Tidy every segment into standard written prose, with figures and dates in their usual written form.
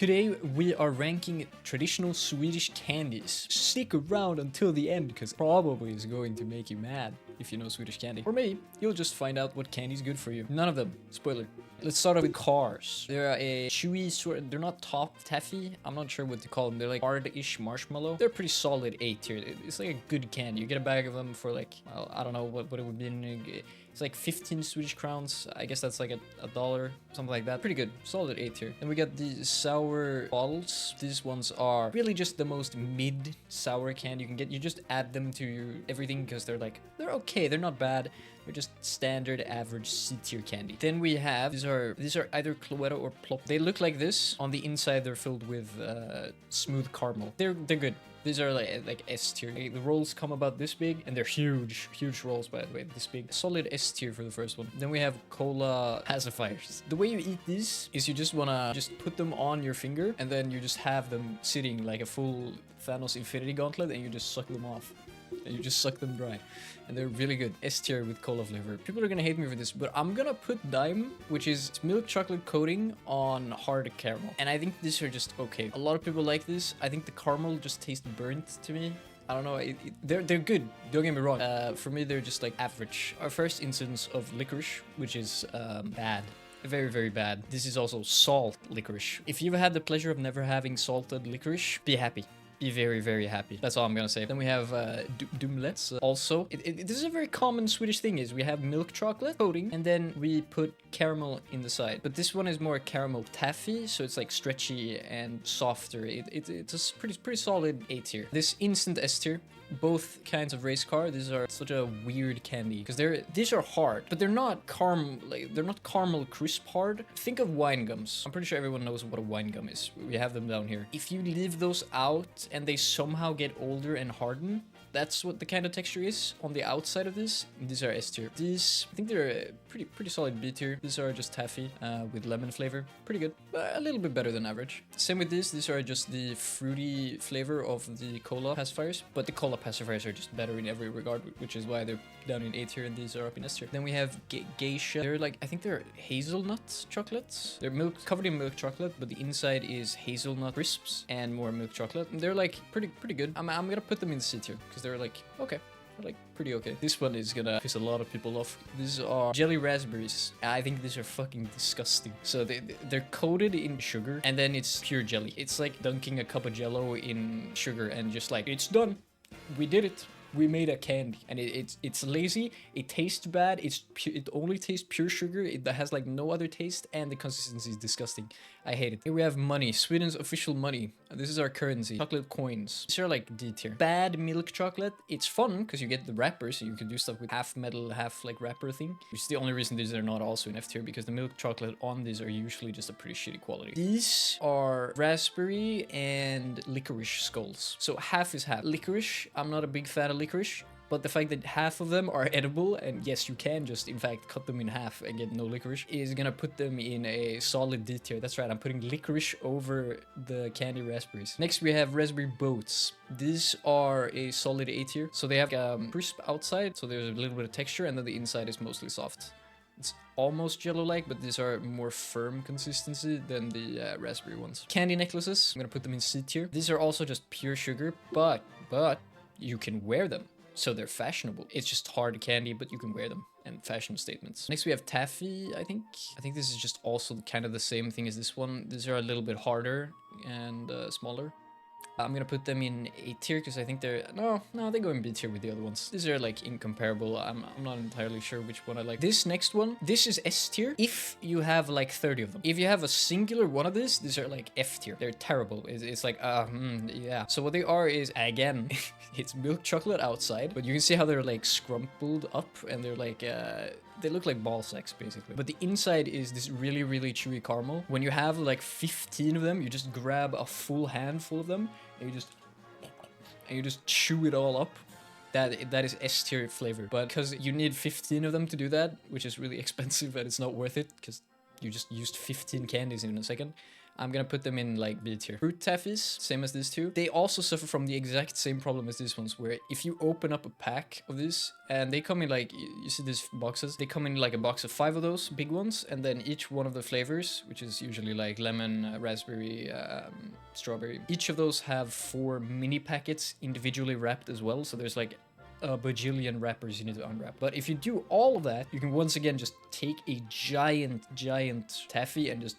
Today we are ranking traditional Swedish candies. Stick around until the end because probably is going to make you mad if you know Swedish candy. Or maybe you'll just find out what candy is good for you. None of them. Spoiler. Let's start off with cars. They're a chewy sort. They're not top taffy. I'm not sure what to call them. They're like hard-ish marshmallow. They're pretty solid A tier. It's like a good candy. You get a bag of them for like, well, I don't know what it would be. It's like 15 Swedish crowns. I guess that's like a dollar, something like that. Pretty good. Solid A tier. Then we got the sour bottles. These ones are really just the most mid sour candy you can get. You just add them to everything because they're okay. They're not bad. They're just standard average C tier candy. Then we have these are either Cloetta or Plop. They look like this. On the inside they're filled with smooth caramel. They're good. These are like S tier. The rolls come about this big, and they're huge rolls, by the way, this big. Solid S tier for the first one. Then we have cola pacifiers. The way you eat these is you just wanna put them on your finger, and then you just have them sitting like a full Thanos Infinity Gauntlet, and you just suck them off. And you just suck them dry. And they're really good. S tier with cola flavor. People are gonna hate me for this, but I'm gonna put Dime, which is milk chocolate coating on hard caramel. And I think these are just okay. A lot of people like this. I think the caramel just tastes burnt to me. I don't know, they're good, don't get me wrong. For me, they're just like average. Our first instance of licorice, which is bad. Very, very bad. This is also salt licorice. If you've had the pleasure of never having salted licorice, be happy. Be very, very happy. That's all I'm gonna say. Then we have dumlets. Also, this is a very common Swedish thing is we have milk chocolate coating and then we put caramel in the side. But this one is more caramel taffy, so it's like stretchy and softer. It's a pretty solid A tier. This instant S tier. Both kinds of race car. These are such a weird candy because these are hard, but they're not caramel crisp hard. Think of wine gums. I'm pretty sure everyone knows what a wine gum is. We have them down here. If you leave those out and they somehow get older and harden, that's what the kind of texture is on the outside of this. These are S tier. These, I think they're pretty solid B tier. These are just taffy with lemon flavor. Pretty good, but a little bit better than average. Same with these. These are just the fruity flavor of the cola pacifiers, but the cola pacifiers are just better in every regard, which is why they're down in A tier and these are up in S tier. Then we have geisha. They're like, I think they're hazelnut chocolates. They're covered in milk chocolate, but the inside is hazelnut crisps and more milk chocolate. And they're like pretty good. I'm gonna put them in C tier because they're like okay. They're like pretty okay. This one is gonna piss a lot of people off. These are jelly raspberries. I think these are fucking disgusting. So they're coated in sugar and then it's pure jelly. It's like dunking a cup of jello in sugar and just like, it's done. We did it. We made a candy, and it's lazy. It tastes bad. It only tastes pure sugar. It has like no other taste, and the consistency is disgusting. I hate it. Here we have money, Sweden's official money. This is our currency. Chocolate coins. These are like D tier. Bad milk chocolate. It's fun because you get the wrapper, so you can do stuff with half metal, half like wrapper thing. Which is the only reason these are not also in F tier because the milk chocolate on these are usually just a pretty shitty quality. These are raspberry and licorice skulls. So half is half. Licorice. I'm not a big fan of licorice, but the fact that half of them are edible, and yes, you can just in fact cut them in half and get no licorice, is gonna put them in a solid D tier. That's right, I'm putting licorice over the candy raspberries. Next we have raspberry boats. These are a solid A tier, so they have crisp outside, so there's a little bit of texture, and then the inside is mostly soft. It's almost jello-like, but these are more firm consistency than the raspberry ones. Candy necklaces, I'm gonna put them in C tier. These are also just pure sugar, but you can wear them, so they're fashionable. It's just hard candy, but you can wear them, and fashion statements. Next we have taffy, I think this is just also kind of the same thing as this one. These are a little bit harder and smaller. I'm gonna put them in A tier because I think they're no, they go in B tier with the other ones. These are like incomparable. I'm not entirely sure which one I like. This next one, this is S tier if you have like 30 of them. If you have a singular one of these are like F tier. They're terrible. It's like yeah. So what they are is, again, it's milk chocolate outside, but you can see how they're like scrumpled up and they're like they look like ball sacks basically. But the inside is this really chewy caramel. When you have like 15 of them, you just grab a full handful of them and you just chew it all up. That is S tier flavor. But because you need 15 of them to do that, which is really expensive and it's not worth it because you just used 15 candies in a second, I'm gonna put them in like B tier. Fruit taffies, same as these two. They also suffer from the exact same problem as these ones, where if you open up a pack of this, and they come in like, you see these boxes, they come in like a box of 5 of those big ones, and then each one of the flavors, which is usually like lemon, raspberry, strawberry, each of those have 4 mini packets individually wrapped as well. So there's like a bajillion wrappers you need to unwrap. But if you do all of that, you can once again just take a giant taffy and just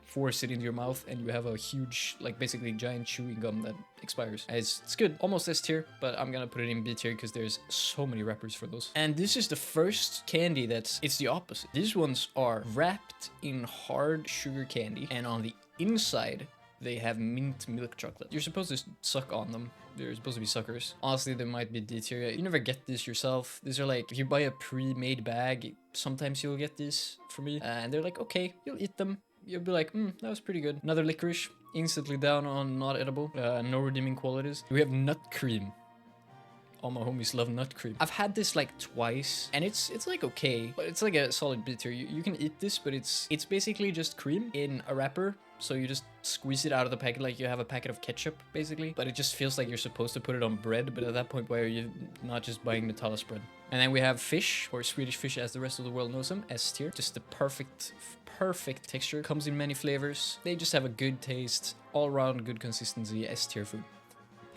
force it into your mouth, and you have a huge, like basically giant chewing gum that expires. It's good, almost S tier, but I'm gonna put it in B tier because there's so many wrappers for those. And this is the first candy it's the opposite. These ones are wrapped in hard sugar candy, and on the inside they have mint milk chocolate. You're supposed to suck on them. They're supposed to be suckers. Honestly, they might be D tier. You never get this yourself. These are like, if you buy a pre-made bag, sometimes you'll get these for me. And they're like, okay, you'll eat them. You'll be like, that was pretty good. Another licorice, instantly down on not edible. No redeeming qualities. We have nut cream. All my homies love nut cream. I've had this like twice, and it's like okay, but it's like a solid B tier. You can eat this, but it's basically just cream in a wrapper. So you just squeeze it out of the packet like you have a packet of ketchup, basically. But it just feels like you're supposed to put it on bread. But at that point, why are you not just buying Nutella spread? And then we have fish, or Swedish fish as the rest of the world knows them, S tier. Just the perfect texture. Comes in many flavors. They just have a good taste, all around good consistency, S tier food.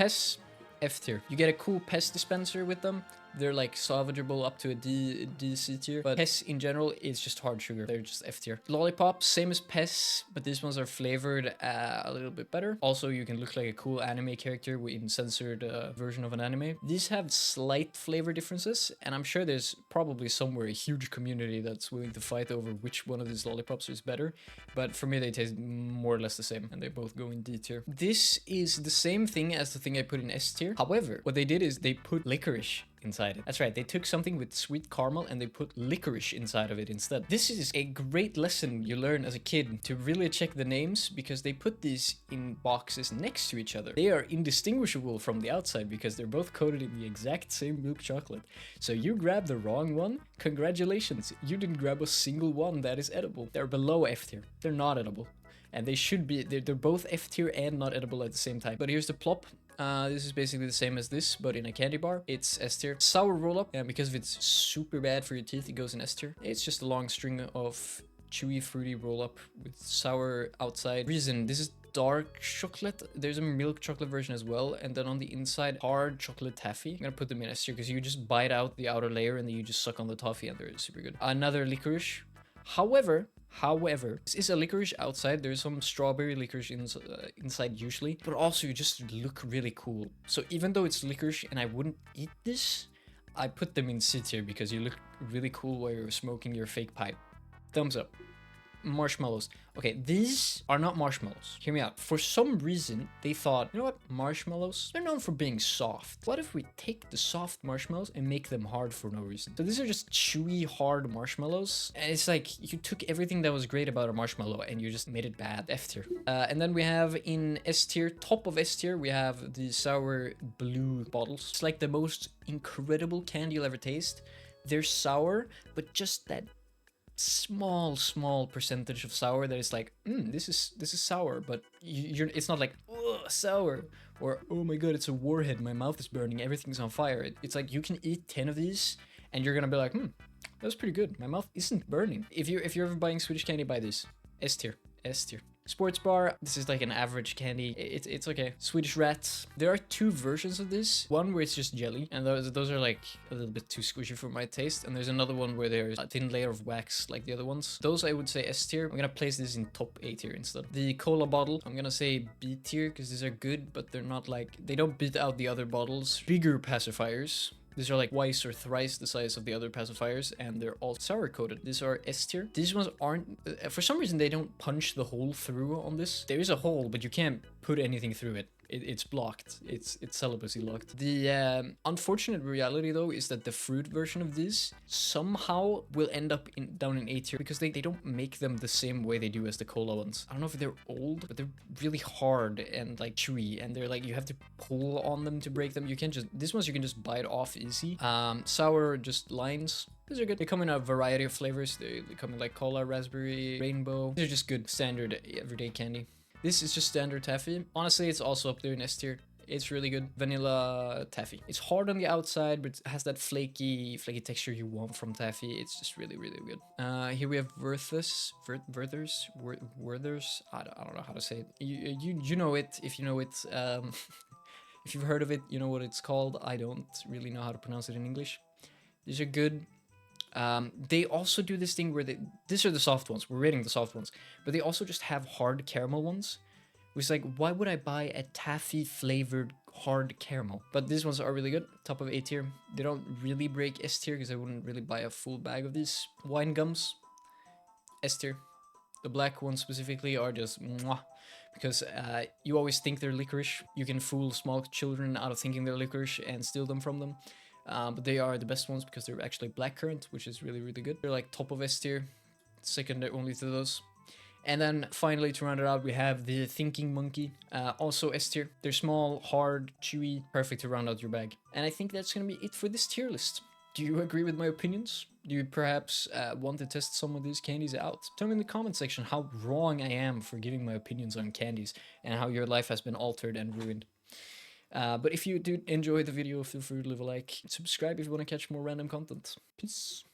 Pez, F tier. You get a cool Pez dispenser with them. They're like salvageable up to a D, C tier. But Pez in general is just hard sugar. They're just F tier. Lollipops, same as Pez, but these ones are flavored a little bit better. Also, you can look like a cool anime character in censored version of an anime. These have slight flavor differences, and I'm sure there's probably somewhere a huge community that's willing to fight over which one of these lollipops is better. But for me, they taste more or less the same, and they both go in D tier. This is the same thing as the thing I put in S tier. However, what they did is they put licorice inside it. That's right, they took something with sweet caramel and they put licorice inside of it instead. This is a great lesson you learn as a kid, to really check the names, because they put these in boxes next to each other. They are indistinguishable from the outside because they're both coated in the exact same milk chocolate. So you grabbed the wrong one, congratulations, you didn't grab a single one that is edible. They're below F tier. They're not edible. And they should be, they're both F tier and not edible at the same time. But here's the plop. This is basically the same as this, but in a candy bar. It's S tier. Sour roll-up, and because of it's super bad for your teeth, it goes in S tier. It's just a long string of chewy, fruity roll-up with sour outside. Reason, this is dark chocolate. There's a milk chocolate version as well, and then on the inside, hard chocolate taffy. I'm gonna put them in S tier because you just bite out the outer layer and then you just suck on the toffee, and they're super good. Another licorice. However, this is a licorice outside. There's some strawberry licorice inside usually, but also you just look really cool. So even though it's licorice and I wouldn't eat this, I put them in C tier because you look really cool while you're smoking your fake pipe. Thumbs up. Marshmallows. Okay, these are not marshmallows. Hear me out. For some reason, they thought, you know what? Marshmallows, they're known for being soft. What if we take the soft marshmallows and make them hard for no reason? So these are just chewy, hard marshmallows. And it's like, you took everything that was great about a marshmallow and you just made it bad. F tier. And then we have in S tier, top of S tier, we have the sour blue bottles. It's like the most incredible candy you'll ever taste. They're sour, but just that small percentage of sour that is like, this is sour, but it's not like, ugh, sour, or oh my god, it's a warhead, my mouth is burning, everything's on fire. It's like you can eat 10 of these and you're gonna be like, that was pretty good, my mouth isn't burning. If you're ever buying Swedish candy, buy this. S tier. Sports bar, this is like an average candy. It's okay. Swedish rats. There are 2 versions of this. One where it's just jelly, and those are like a little bit too squishy for my taste. And there's another one where there's a thin layer of wax like the other ones. Those I would say S tier. I'm gonna place this in top A tier instead. The cola bottle, I'm gonna say B tier because these are good, but they're not like, they don't beat out the other bottles. Bigger pacifiers. These are like twice or thrice the size of the other pacifiers, and they're all sour coated. These are S tier. These ones aren't, for some reason they don't punch the hole through on this. There is a hole, but you can't put anything through it. It's blocked. It's celibacy locked. The unfortunate reality though is that the fruit version of this somehow will end up down in A tier because they don't make them the same way they do as the cola ones. I don't know if they're old, but they're really hard and like chewy, and they're like, you have to pull on them to break them. You can't just, these ones you can just bite off easy. Sour, just lines. These are good. They come in a variety of flavors. They come in like cola, raspberry, rainbow. These are just good standard everyday candy. This is just standard taffy. Honestly, it's also up there in S tier. It's really good. Vanilla taffy. It's hard on the outside, but it has that flaky texture you want from taffy. It's just really, really good. Here we have Werther's. Werther's. I don't know how to say it. You know it if you know it. If you've heard of it, you know what it's called. I don't really know how to pronounce it in English. These are good. They also do this thing where these are the soft ones. We're rating the soft ones, but they also just have hard caramel ones. Which, like, why would I buy a taffy flavored hard caramel? But these ones are really good. Top of A tier. They don't really break S tier because I wouldn't really buy a full bag of these wine gums. S tier. The black ones specifically are just mwah, because you always think they're licorice. You can fool small children out of thinking they're licorice and steal them from them. But they are the best ones because they're actually blackcurrant, which is really, really good. They're like top of S tier. Second only to those. And then finally, to round it out, we have the Thinking Monkey, also S tier. They're small, hard, chewy, perfect to round out your bag. And I think that's gonna be it for this tier list. Do you agree with my opinions? Do you perhaps want to test some of these candies out? Tell me in the comment section how wrong I am for giving my opinions on candies and how your life has been altered and ruined. But if you do enjoy the video, feel free to leave a like, subscribe if you want to catch more random content. Peace.